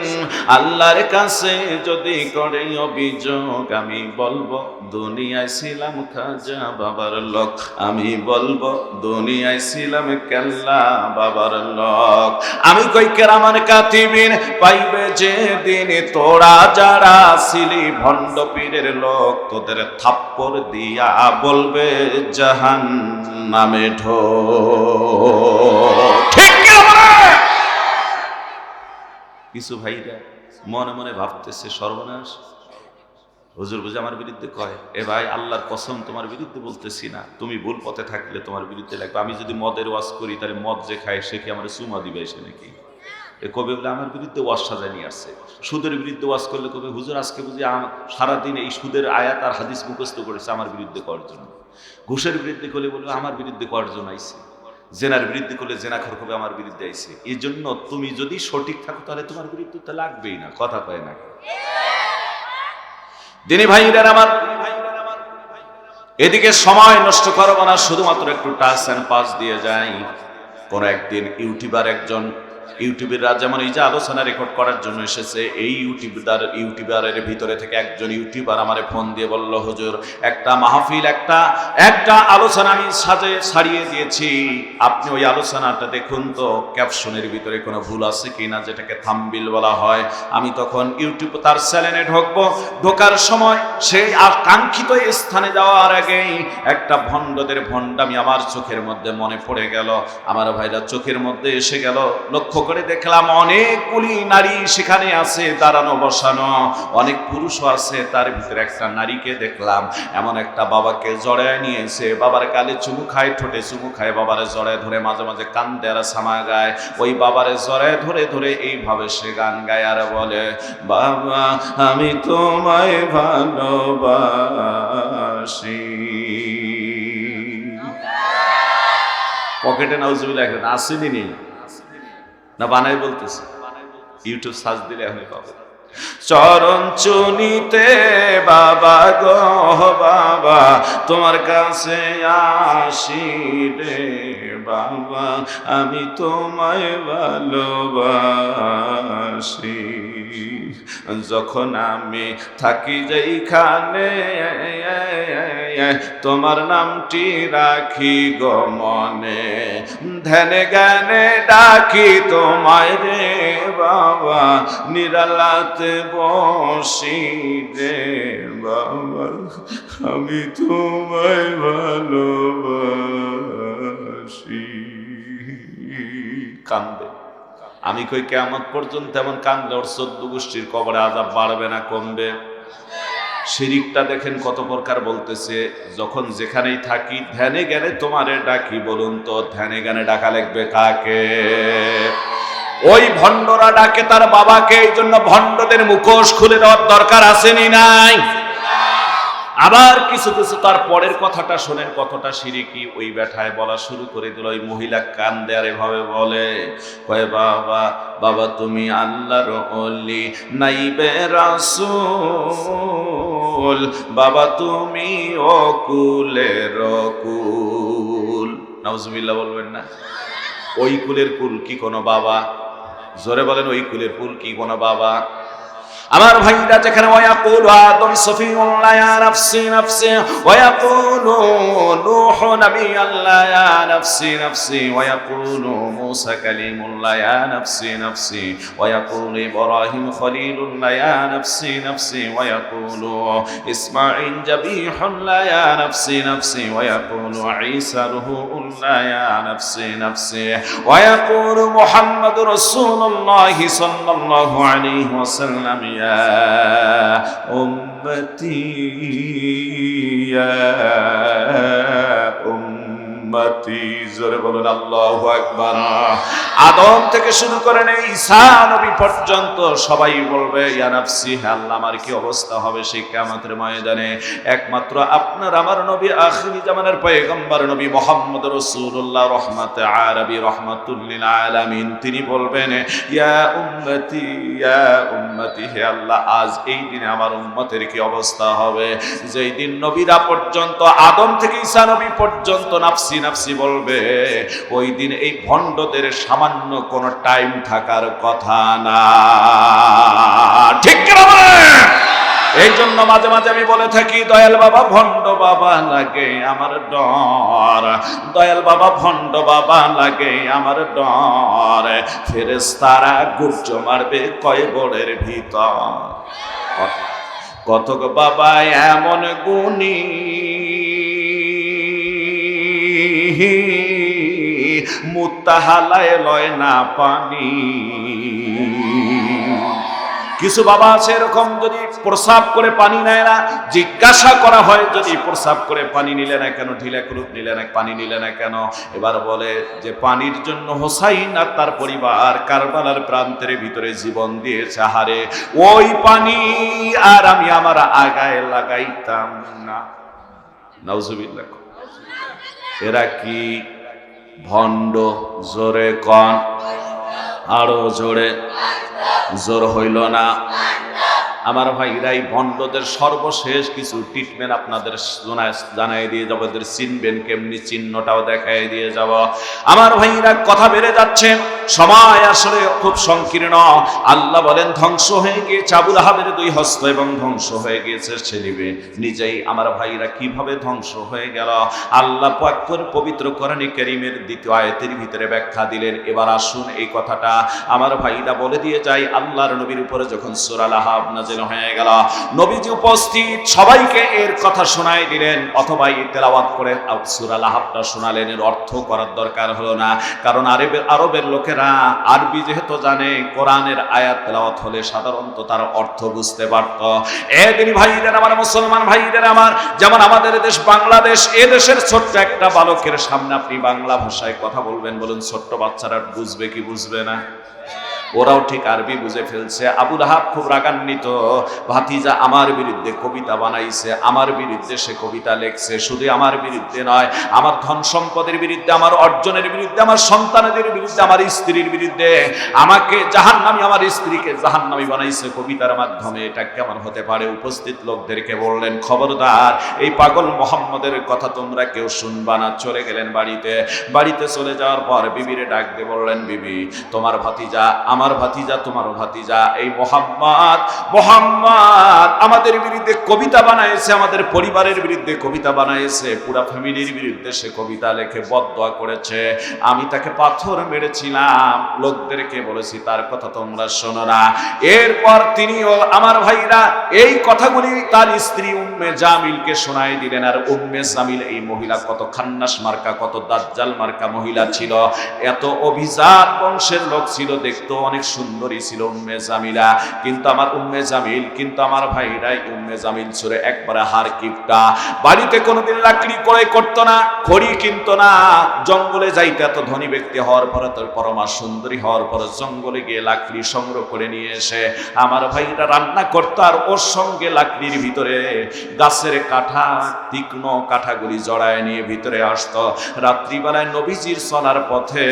আল্লাহর কাছে যদি করে অভিযোগ, আমি বলবো দুনিয়ায় ছিলাম খাজা বাবার লোক, আমি বলবো দুনিয়ায় ছিলাম কেল্লা বাবার লোক। আমি কই কিরামান কাতিবিন পাইবে যে দিন, তোরা যারা ছিলি ভণ্ড পীরের লোক, তোদের থাপ্পড় দিয়া বলবে জাহান্নামে ঢো। কিছু ভাইরা মনে মনে ভাবতেছে সর্বনাশ, হুজুর বুঝে আমার বিরুদ্ধে কয়, এ ভাই আল্লাহর কসম তোমার বিরুদ্ধে বলতেছি না, তুমি ভুল পথে থাকলে তোমার বিরুদ্ধে লাগবে। আমি যদি মদের ওয়াজ করি তাহলে মদ যে খায় সে কি আমার চুমা দিবে এসে নাকি? এ কবে বলে আমার বিরুদ্ধে ওয়াজ সাজা নিয়ে আসছে। সুদের বিরুদ্ধে ওয়াজ করলে কবে হুজুর আজকে বুঝি সারাদিন এই সুদের আয়াত আর হাদিস মুখস্থ করেছে আমার বিরুদ্ধে করার জন্য। ঘুষের বিরুদ্ধে করলে বলবে আমার বিরুদ্ধে করার জন্য আইছে। জেনার বিরুদ্ধে করলে জেনাখোর কবে আমার বিরুদ্ধে আইছে। এই জন্য তুমি যদি সঠিক থাকো তাহলে তোমার বিরুদ্ধে তো লাগবেই না। কথা পায় না দিনী ভাইরা আমার। এদিকে সময় নষ্ট করবো না, শুধুমাত্র একটু টাচ অ্যান্ড পাস দিয়ে যাই। কোন একদিন ইউটিউবাররা যেমন এই যে আলোচনা রেকর্ড করার জন্য এসেছে, এই ইউটিউবারের ভিতরে থেকে একজন ইউটিউবার আমারে ফোন দিয়ে বলল, হুজুর একটা মাহফিল, একটা আলোচনা আমি ছাড়িয়ে দিয়েছি, আপনি ওই আলোচনাটা দেখুন তো ক্যাপশনের ভিতরে কোনো ভুল আছে কিনা, যেটাকে থাম্বনেইল বলা হয়। আমি তখন ইউটিউব তার চ্যানেলে ঢোকার সময় সেই আকাঙ্ক্ষিত স্থানে যাওয়ার আগেই একটা ভণ্ডদের ভণ্ডামি আমার চোখের মধ্যে মনে পড়ে গেল। আমার ভাইরা চোখের মধ্যে এসে গেল। লক্ষ্য করে দেখলাম অনেকগুলি নারী সেখানে আছে দাঁড়ানো বসানো, অনেক পুরুষও আছে। তার ভিতরে একটা নারীকে দেখলাম এমন একটা বাবাকে জড়ায় নিয়েছে, বাবার গালে চুমু খায়, ঠোঁটে চুমু খায়, বাবারে জড়ায় ধরে মাঝে মাঝে কান্দে আর সামা গায়। ওই বাবারে জড়ায় ধরে ধরে এইভাবে সে গান গায় আর বলে, বাবা আমি তোমায় ভালোবাসি। পকেটে নাউজুবিল্লাহ এখন আসেনি নেই না বানাই বলতেছে, ইউটিউব সার্চ দিলে এখনই পাবে। চরণ চুনিতে বাবা গো বাবা তোমার কাছে আসি রে বাবা, আমি তোমায় ভালোবাসি। যখন আমি থাকি যেইখানে তোমার নামটি রাখি গো মনে, ধ্যানে জ্ঞানে ডাকি তোমায় রে বাবা, নিরালাতে বসি রে বাবা, আমি তোমায় ভালোবাসি। কান্দে। আমি কই কিয়ামত পর্যন্ত এমন কান্দলে ওর 14 গোষ্ঠীর কবরে আযাব বাড়বে না কমবে? শিরিকটা দেখেন কত প্রকার বলতেছে, যখন যেখানেই থাকি ধ্যানে জ্ঞানে তোমারে ডাকি, বলুন তো ধ্যানে জ্ঞানে ডাকা লাগবে কাকে? ওই ভণ্ডরা ডাকে তার বাবাকে, এই জন্য ভণ্ডদের মুখোশ খুলে দেওয়ার দরকার আসেনি নাই? আবার কিছু কিছু তার পরের কথাটা শোনেন কতটা শিরিকি। ওই ব্যাঠায় বলা শুরু করে দিল, ওই মহিলা কান দেয়ার এভাবে বলে, কয় বাবা বাবা তুমি আল্লাহর ওলি নাইবে রাসূল, বাবা তুমি অকুলের কুল। নাউজুবিল্লাহ বলবেন না? ওই কুলের কুল কি কোনো বাবা? জোরে বলেন, ওই কুলের কুল কি কোনো বাবা? আমার ভাইরা যেখানে ওয়াকুলু আদম সফিউল্লাহ ইয়া নাফসি নাফসি, ওয়াকুলু নূহ নবিয়ুল্লাহ ইয়া নাফসি নাফসি, ওয়াকুলু মূসা কালিমুল্লাহ ইয়া নাফসি নাফসি, ওয়াকুলু ইব্রাহিম খলিলুল্লাহ ইয়া নাফসি নাফসি, ওয়াকুলু ইসমাঈল যাবিহুল্লাহ ইয়া নাফসি নাফসি, ওয়াকুলু ঈসা রূহুল্লাহ ইয়া নাফসি নাফসি, ওয়াকুলু মুহাম্মাদুর রাসূলুল্লাহ সাল্লাল্লাহু আলাইহি ওয়াসাল্লাম ইয়া উম্মতি ইয়া উম্মতি। জোরে বলুন আল্লাহু আকবার। আদম থেকে শুরু করে ঈসা নবী পর্যন্ত সবাই বলবে ইয়া নাফসি, হে আল্লাহ আমার কি অবস্থা হবে সেই কিয়ামতের ময়দানে। একমাত্র আপনার আমার নবী আখিরি জামানার পয়গম্বর নবী মুহাম্মদ রাসূলুল্লাহ রহমাতে আরবি রহমাতুল লিল আলামিন, তিনি বলবেন ইয়া উম্মতি ইয়া উম্মতি, হে আল্লাহ আজ এই দিনে আমার উম্মতের কি অবস্থা হবে। যেই দিন নবীরা পর্যন্ত আদম থেকে ঈসা নবী পর্যন্ত নাফসি নাফসি বলবে, ওই দিন এই ভণ্ডদের সামান্য কোনো টাইম থাকার কথা না। ঠিক কি না? এই জন্য মাঝে মাঝে আমি বলে থাকি, দয়াল বাবা ভণ্ড বাবা লাগে আমার ডর, দয়াল বাবা ভণ্ড বাবা লাগে আমার ডর, ফেরেশতারা গুর্জ মারবে কয়বরের ভিতর। কতক বাবা এমন গুণী মুত্তাহালায় লয় না পানি। কিছু বাবা আছে এরকম, যদি প্রসাব করে পানি নেয় না, জিজ্ঞাসা করা হয় যদি প্রসাব করে পানি নিলে না কেন, ঢিলা কুলুপ নিলে না, পানি নিলে না কেন, এবার বলে যে পানির জন্য হোসাইন আর তার পরিবার কারবালার প্রান্তের ভিতরে জীবন দিয়েছে, হারে ওই পানি আর আমি আমার আগায় লাগাইতাম না। নাউজুবিল্লাহ। এরা কি ভণ্ড? জোরে কন, আরো জোরে। জোর হইল না? আমার ভাইরা, এই ভণ্ডদের সর্বশেষ কিছু ট্রিটমেন্ট আপনাদের জানাই দিয়ে যাবো, এদের চিনবেন কেমনি চিহ্নটাও দেখাই দিয়ে যাব। আমার ভাইরা কথা বেড়ে যাচ্ছে, সময় আসলে খুব সংকীর্ণ। আল্লাহ বলেন ধ্বংস হয়ে গিয়েছে আবুল আহাবের দুই হস্ত এবং ধ্বংস হয়ে গিয়েছে ছেলিবে নিজেই। আমার ভাইরা কিভাবে ধ্বংস হয়ে গেল আল্লাহ পাক পবিত্র কোরআনে কারীমের দ্বিতীয় আয়াতের ভিতরে ব্যাখ্যা দিলেন। এবার আসুন এই কথাটা আমার ভাইরা বলে দিয়ে যাই। আল্লাহর নবীর উপরে যখন সূরা আল-আহাব নাযিল হয়ে গেল, নবীজি উপস্থিত সবাইকে এর কথা শোনাই দিলেন, অথবা এই তেলাওয়াত করে সূরা আল-আহাবটা শোনালেন। এর অর্থ করার দরকার হলো না, কারণ আরবের লোকেরা আরবি যেহেতু জানে, কোরআনের আয়াত তেলাওয়াত হলে সাধারণত তার অর্থ বুঝতে পারত। এদিন ভাইদের আমার, মুসলমান ভাইদের আমার, যেমন আমাদের দেশ বাংলাদেশ, এ দেশের ছোট্ট একটা বালকের সামনে আপনি বাংলা ভাষায় কথা বলবেন, বলুন ছোট্ট বাচ্চারা বুঝবে কি বুঝবে না? ওরাও ঠিক আরবি বুঝে ফেলছে। আবু লাহাব খুব রাগান্বিত, ভাতিজা আমার বিরুদ্ধে কবিতা বানাইছে, আমার বিরুদ্ধে সে কবিতা লেখছে। শুধু আমার বিরুদ্ধে নয়, আমার ধন সম্পদের বিরুদ্ধে, আমার অর্জনের বিরুদ্ধে, আমার সন্তানদের বিরুদ্ধে, আমার স্ত্রীর বিরুদ্ধে, আমাকে জাহান্নামী, আমার স্ত্রীকে জাহান্নামী বানাইছে কবিতার মাধ্যমে। এটা কেমন হতে পারে? উপস্থিত লোকদেরকে বললেন, খবরদার এই পাগল মোহাম্মদের কথা তোমরা কেউ শুনবা না। চলে গেলেন বাড়িতে। বাড়িতে চলে যাওয়ার পর বিবিরে ডাক দিয়ে বললেন, বিবি তোমার ভাতিজা, আমার ভাতিজা, তোমার ভাতিজা এই মোহাম্মদ আমাদের বিরুদ্ধে কবিতা বানাইছে, আমাদের পরিবারের বিরুদ্ধে কবিতা বানাইছে, পুরা ফ্যামিলির বিরুদ্ধে সে কবিতা লেখে বদদোয়া করেছে। আমি তাকে পাথর মেরেছিলাম, লোকদেরকে বলেছি তার কথা তোমরা শোনো না। এরপর তিনিও আমার ভাইরা এই কথাগুলি তার স্ত্রী উম্মে জামিলকে শোনাই দিলেন। আর উম্মে জামিল এই মহিলা কত খান্নাস মার্কা, কত দাজ্জাল মার্কা মহিলা ছিল, এত অভিজাত বংশের লোক ছিল, দেখতো অনেক সুন্দরী ছিল উম্মে জামিলা, কিন্তু আমার উম্মে জামিল, কিন্তু আমার ভাইরাই উম্মে জামিল ছিল একবারে হার কিপটা। বাড়িতে কোনোদিন লাকড়ি ক্রয় করতো না, খড়ি কিনতো না, জঙ্গলে যাইতে, এত ধনী ব্যক্তি হওয়ার পরে, তোর পরমা সুন্দরী হওয়ার পরে জঙ্গলে গিয়ে লাকড়ি সংগ্রহ করে নিয়ে এসে আমার ভাইরা রান্না করতো, আর ওর সঙ্গে লাকড়ির ভিতরে গাছের কাঠা, তীক্ষ্ণ কাঠাগুলি জড়ায় নিয়ে ভিতরে আসতো। রাত্রিবেলায় নবীজির চলার পথে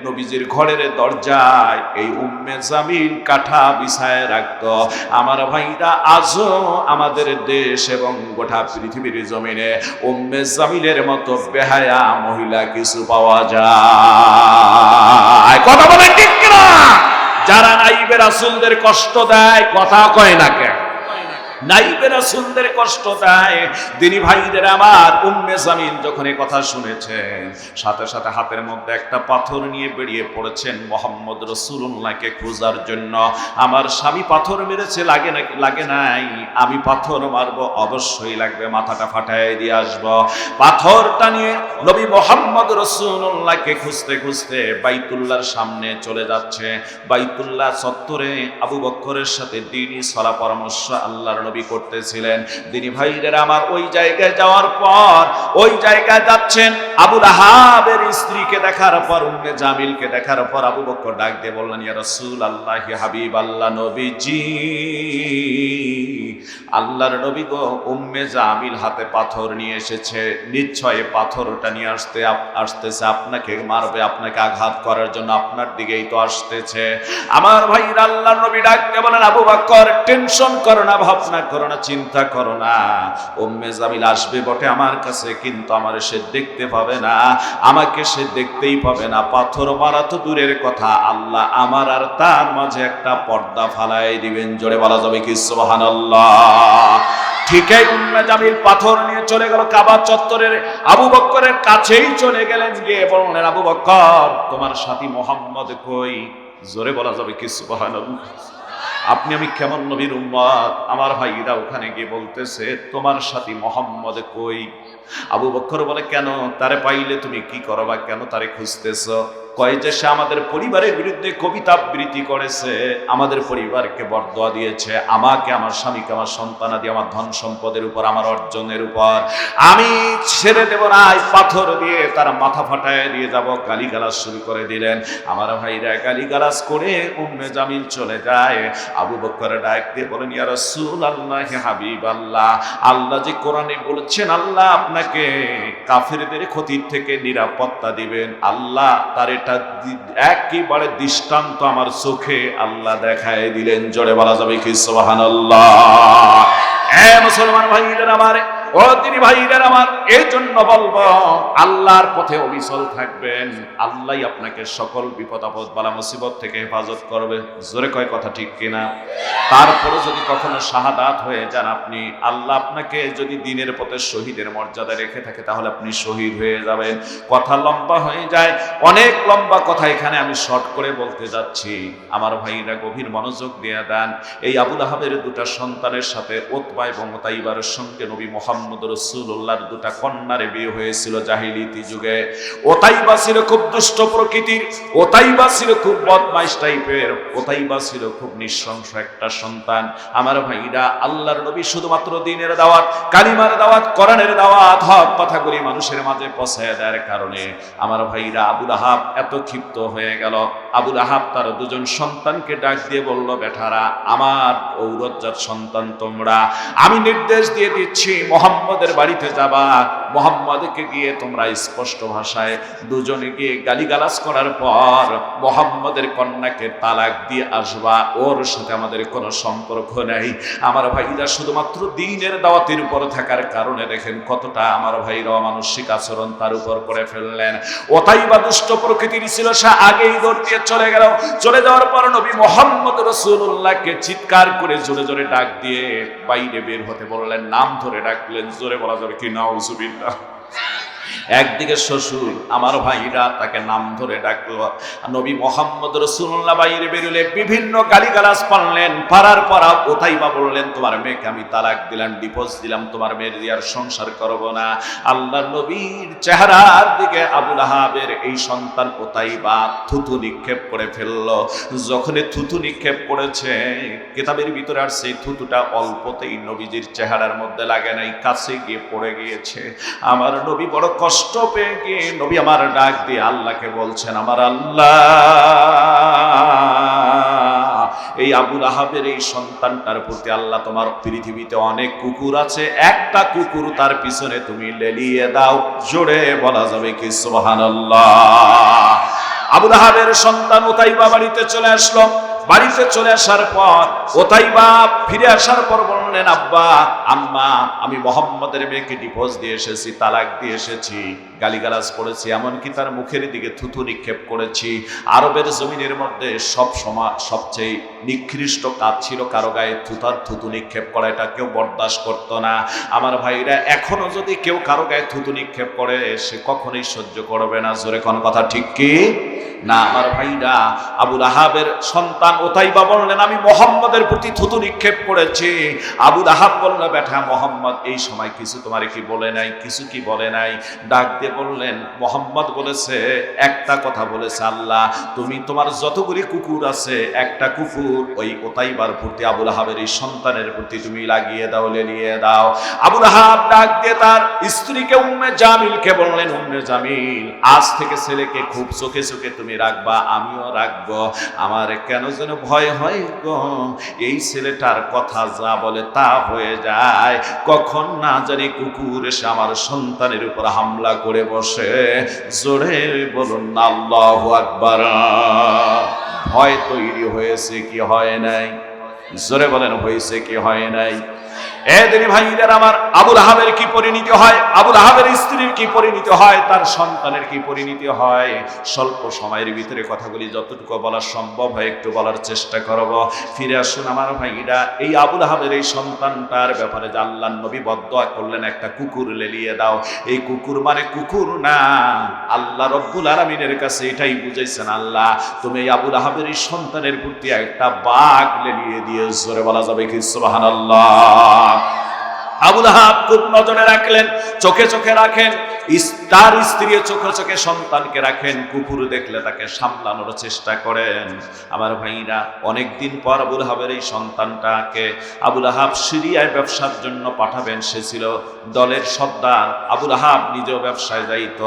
নবীজির ঘরের দরজায় এই উম্মে জামিল কাঠা বিছায় রাখতো। আমার ভাইরা আজও আমাদের দেশ এবং গোটা পৃথিবীর জমিনে উম্মে জামিলের মতো বেহায়া মহিলা কিছু পাওয়া যায়। কথা বলে ঠিক না? যারা নাইবে রাসূলদের কষ্ট দেয়, কথা কয় না কেন? নাইবে রাসূলদের কষ্ট দেয়। দিনী ভাইদের আমার, উম্মে জামিল যখন এই কথা শুনেছেন, সাথে সাথে হাতের মধ্যে একটা পাথর নিয়ে বেরিয়ে পড়েছেন মুহাম্মদ রাসূলুল্লাহকে খোঁজার জন্য। আমার স্বামী পাথর মেরেছে, লাগে নাকি? লাগে নাই। আমি পাথর মারবো, অবশ্যই লাগবে, মাথাটা ফাটায় দিয়ে আসবো। পাথরটা নিয়ে নবী মুহাম্মদ রাসূলুল্লাহকে খুঁজতে খুঁজতে বাইতুল্লাহর সামনে চলে যাচ্ছে। বাইতুল্লাহ চত্বরে আবু বকরের সাথে দ্বীনি সলা পরামর্শ আল্লাহর নবী করতেছিলেন। দিনী ভাইরা আমার, ওই জায়গায় যাওয়ার পর, ওই জায়গায় যাচ্ছেন, আবু লাহাবের স্ত্রীকে দেখার পর, উম্মে জামিলকে দেখার পর আবু বকর ডাক দিয়ে বললেন, ইয়া রাসূলুল্লাহ, হাবিব আল্লাহ, নবীজি, আল্লাহর নবী গো, উম্মে জামিল হাতে পাথর নিয়ে এসেছে, নিশ্চয় পাথরটা নিয়ে আসতেছে, আপনাকে মারবে, আপনাকে আঘাত করার জন্য আপনার দিকেই তো আসতেছে। আমার ভাইরা আল্লাহর নবী ডাক দিয়ে বলেন, আবু বকর, টেনশন করো না, ভাবনা করো না, চিন্তা করো না, উম্মে জামিল আসবে বটে আমার কাছে, কিন্তু আমার সে দেখতে পাবে না, আমাকে সে দেখতেই পাবে না। পাথর মারা তো দূরের কথা, আল্লাহ আমার আর তার মাঝে একটা পর্দা ফালাই দিবেন। জোরে বলা যাবে কি সুবহানাল্লাহ? ঠিকই উম্মে জামিল পাথর নিয়ে চলে গেল কাবা চত্বরের আবু বকরের কাছেই চলে গেলেন, গিয়ে বললেন, আবু বকর, তোমার সাথী মুহাম্মদ কই? জোরে বলা যাবে কি সুবহানাল্লাহ? আপনি আমি কেমন নবীর উম্মত? আমার ভাইরা ওখানে গিয়ে বলতেছে, তোমার সাথী মুহাম্মদ কই? আবু বকর বলে, কেন? তারে পাইলে তুমি কি করবা? কেন তারে খুঁজতেছ? কয় যে সে আমাদের পরিবারের বিরুদ্ধে কবিতা আবৃত্তি করেছে, আমাদের পরিবারকে বরদোয়া দিয়েছে, আমাকে, আমার স্বামীকে, আমার সন্তানাদি, আমার ধন সম্পদের উপর, আমার অর্জনের উপর আমি ছেড়ে দেব না, পাথর দিয়ে তার মাথা ফাটায় দিয়ে যাব। গালিগালাজ শুরু করে দিলেন। আমার ভাইরা গালিগালাজ করে উম্মে জামিল চলে যায়। আবু বকর ডাক দিয়ে বলেন, ইয়া রাসূলুল্লাহ, হাবিব আল্লাহ, আল্লাহ যে কোরআনে বলেছেন আল্লাহ আপনাকে কাফেরদের ক্ষতির থেকে নিরাপত্তা দিবেন, আল্লাহ তার এটা একেবারে দৃষ্টান্ত আমার চোখে আল্লাহ দেখায় দিলেন। জোরে বলা যাবে কি সুবহানাল্লাহ? মুসলমান ভাইদের আমার, ও দিনী ভাইদের আমার, এই জন্য বলবো, আল্লাহর পথে অবিচল থাকবেন, আল্লাহই আপনাকে সকল বিপদ আপদ বালা মুসিবত থেকে হেফাজত করবে। জোরে কয় কথা ঠিক কিনা? তারপরে যদি কখনো শাহাদাত হয়ে যান আপনি, আল্লাহ আপনাকে যদি দ্বীনের পথে শহীদের মর্যাদা রেখে থাকে, তাহলে আপনি শহীদ হয়ে যাবেন। কথা লম্বা হয়ে যায়, অনেক লম্বা কথা, এখানে আমি শর্ট করে বলতে যাচ্ছি। আমার ভাইরা গভীর মনোযোগ দিয়ে দেন। এই আবু লাহাবের দুটা সন্তানের সাথে উতবা এবং উতাইবার সঙ্গে নবী মুহাম্মদ রাসূলুল্লাহর দুটা কন্যার বিয়ে হয়েছিল জাহিলিয়াতি যুগে। উতাইবা ছিল খুব দুষ্ট প্রকৃতির, উতাইবা ছিল খুব বদমাইশ টাইপের, উতাইবা ছিল খুব নৃশংস একটা সন্তান। আমার ভাইরা, আল্লাহর নবী শুধুমাত্র দ্বীনের দাওয়াত, কালিমার দাওয়াত, কোরআনের দাওয়াত, হক কথাগুলি মানুষের মাঝে পৌঁছায় দেওয়ার কারণে আমার ভাইরা আবু লাহাব এত ক্ষিপ্ত হয়ে গেল। আবু লাহাব তার দুজন সন্তানকে ডাক দিয়ে বলল, বেটারা, আমার ঔরজ্জাত সন্তান তোমরা, আমি নির্দেশ দিয়ে দিচ্ছি মুহাম্মদের বাড়িতে যাবা, মুহাম্মদকে গিয়ে তোমরা স্পষ্ট ভাষায় দুজনে গিয়ে গালিগালাজ করার পর মুহাম্মদের কন্যাকে তালাক দিয়ে আসবা, ওর সাথে আমাদের কোনো সম্পর্ক নেই। আমার ভাইরা শুধুমাত্র দ্বীনের দাওয়াতের উপর থাকার কারণে দেখেন কতটা আমার ভাইরা অমানুষিক আচরণ তার উপর করে ফেললেন। ওতাইবা দুষ্ট প্রকৃতির ছিল, সে আগেই দৌড় দিয়ে চলে গেল। চলে যাওয়ার পর নবী মুহাম্মদ রাসূলুল্লাহকে চিৎকার করে জোরে জোরে ডাক দিয়ে বাইরে বের হতে বললেন, নাম ধরে ডাকলেন। জোরে বলা যাবে কি নাউজুবিল্লাহ? একদিকে শ্বশুর, আমার ভাইরা তাকে নাম ধরে ডাকলো। নবী মোহাম্মদ রাসূলুল্লাহ বাইরে বেরোলে বিভিন্ন গালিগালাজ পারলেন, পারার পরা ওতাইবা বললেন, তোমার মেয়েকে আমি তালাক দিলাম, ডিভোর্স দিলাম, তোমার মেয়ের দিয়ে আর সংসার করব না। আল্লাহর নবীর চেহারার দিকে আবু লাহাবের এই সন্তান ওতাইবা থুতু নিক্ষেপ করে ফেললো। যখনই থুতু নিক্ষেপ করেছে, কিতাবের ভিতরে আর সেই থুতুটা অল্পতেই নবীজির চেহারার মধ্যে লাগে নাই, কাছে গিয়ে পড়ে গিয়েছে। আমার নবী বড় কষ্ট পেয়ে গিয়ে নবী আমার ডাক দিয়ে আল্লাহকে বলছেন, আমার আল্লাহ, এই আবু লাহাবের এই সন্তানটার প্রতি আল্লাহ তোমার পৃথিবীতে অনেক কুকুর আছে, একটা কুকুর তার পিছনে তুমি লেলিয়ে দাও। জোরে বলা যাবে কি সুবহানাল্লাহ। আবু লাহাবের সন্তান উতাইবা বাড়িতে চলে আসলো। বাড়িতে চলে আসার পর ওতাইবা ফিরে আসার পর বললেন, আব্বা, আম্মা, আমি মোহাম্মদের মেয়েকে ডিভোর্স দিয়ে এসেছি, তালাক দিয়ে এসেছি, গালিগালাজ করেছি, এমনকি তার মুখের দিকে থুতু নিক্ষেপ করেছি। আরবের জমিনের মধ্যে সবচেয়ে নিকৃষ্ট কাজ ছিল কারো গায়ে থুতু নিক্ষেপ করা, এটা কেউ বরদাস্ত করতো না। আমার ভাইরা, এখনো যদি কেউ কারো গায়ে থুতু নিক্ষেপ করে, সে কখনোই সহ্য করবে না। জোরে কোন কথা ঠিক কি না? আমার ভাইরা, আবু লাহাবের সন্তান ওতাইবা বললেন, আমি মোহাম্মদের প্রতি থুতু নিক্ষেপ করেছি। আবু লাহাব বলল, বেটা মোহাম্মদ এই সময় কিছু তোমারে কি বলে নাই? কিছু কি বলে নাই? ডাক দিয়ে বললেন, মোহাম্মদ বলেছে, একটা কথা বলেছে, আল্লাহ তুমি তোমার যতগুলি কুকুর আছে, একটা কুকুর ওই ওতাইবার প্রতি, আবু লাহাবের এই সন্তানের প্রতি তুমি লাগিয়ে দাও, লেলিয়ে দাও। আবু লাহাব ডাক দিয়ে তার স্ত্রীকে উম্মে জামিলকে বললেন, উম্মে জামিল, আজ থেকে ছেলেকে খুব চোখে চোখে তুমি রাখবা, আমিও রাখবো। আমার কেন যেন ভয় হয় গো, এই ছেলেটার কথা যা বলে তা হয়ে যায়, কখন না জানি কুকুর এসে আমার সন্তানের উপর হামলা করে বসে। জোরে বলুন না আল্লাহু আকবার। ভয় তৈরি হয়েছে কি হয় নাই? জোরে বলেন, হয়েছে কি হয় নাই? এদিন ভাইদের আমার, আবু লাহাবের কি পরিণতি হয়, আবু লাহাবের স্ত্রীর কি পরিণতি হয়, তার সন্তানের কি পরিণতি হয়, স্বল্প সময়ের ভিতরে কথাগুলি যতটুকু বলা সম্ভব হয় একটু বলার চেষ্টা করব। ফিরে আসুন আমার ভাইরা, এই আবু লাহাবের এই সন্তানটার ব্যাপারে যে আল্লাহর নবী বদদোয়া করলেন, একটা কুকুর লেলিয়ে দাও। এই কুকুর মানে কুকুর না, আল্লাহ রব্বুল আলামিনের কাছে এটাই বুঝাইছেন, আল্লাহ তুমি এই আবু লাহাবের এই সন্তানের প্রতি একটা বাঘ লেলিয়ে দিয়ে। জোরে বলা যাবে কি সুবহানাল্লাহ। আবু লাহাব খুব নজরে রাখলেন, চোখে চোখে রাখেন, তার স্ত্রী চোখে চোখে সন্তানকে রাখেন, কুকুর দেখলে তাকে সামলানোর চেষ্টা করেন। আমার ভাইরা, অনেকদিন পর আবু লাহাবের এই সন্তানটাকে আবু লাহাব সিরিয়ায় ব্যবসার জন্য পাঠাবেন। সে ছিল দলের সর্দার, আবু লাহাব নিজেও ব্যবসায় যাইত।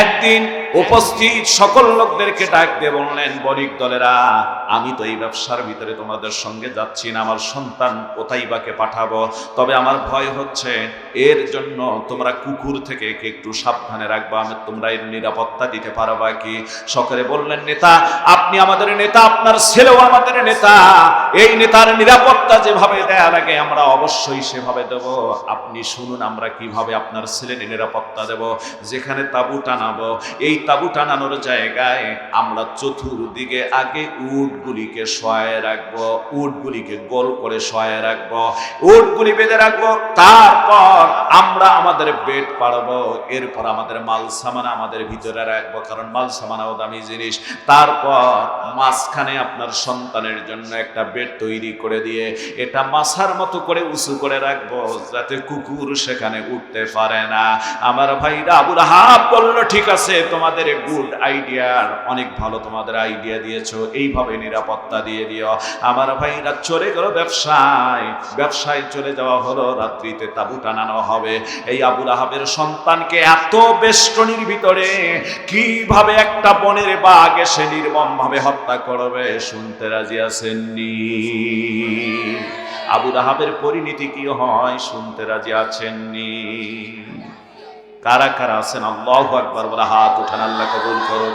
একদিন উপস্থিত সকল লোকদেরকে ডাক দিয়ে বললেন, বণিক দলেরা, আমি তো এই ব্যবসার ভিতরে তোমাদের সঙ্গে যাচ্ছি না, আমার সন্তান ওতাইবাকে পাঠাবো, তবে আমার ভয় হচ্ছে, এর জন্য তোমরা কুকুর থেকে একটু সাবধানে রাখবা, তোমরা এর নিরাপত্তা দিতে পারবা কি? সকলে বললেন, নেতা, আপনি আমাদের নেতা, আপনার ছেলেও আমাদের নেতা, এই নেতার নিরাপত্তা যেভাবে দেয়া লাগে আমরা অবশ্যই সেভাবে দেব। আপনি শুনুন আমরা কিভাবে আপনার ছেলের নিরাপত্তা দেব। যেখানে তাবু টানাবো, এই তাবু টানানোর জায়গায় আমরা চতুর্দিকে আগে উটগুলিকে শোয়ায় রাখবো, উটগুলিকে গোল করে শোয়ায় রাখবো, উটগুলি বেঁধে রাখবো, তারপর আমরা আমাদের বেড পাড়বো, এরপর আমাদের মাল সামানা আমাদের ভিতরে রাখবো, কারণ মাল সামানাও দামি জিনিস। তারপর মাঝখানে আপনার সন্তানের জন্য একটা বেড তৈরি করে দিয়ে এটা মাছার মতো করে উঁচু করে রাখবো, যাতে কুকুর সেখানে উঠতে পারে না। আমার ভাইরা, আবু লাহাব বলল, ঠিক আছে, তোমাদের গুড আইডিয়া, অনেক ভালো তোমাদের আইডিয়া দিয়েছো, এইভাবে নিরাপত্তা দিয়ে দিও। আমার ভাইরা চলে গেল ব্যবসায় চলে যাওয়া হলো, রাত্রিতে তাবু টানানো হবে। এই আবু লাহাবের সন্তানকে এত বেষ্টনীর ভিতরে কিভাবে একটা বনের বাঘ এসে নির্মম ভাবে হত্যা করবে শুনতে রাজি আছেননি? আবু লাহাবের পরিণতি কি হয় শুনতে রাজি আছেননি? কারা কারা আছেন আল্লাহু আকবার বলে হাত উঠান, আল্লাহ কবুল করুন।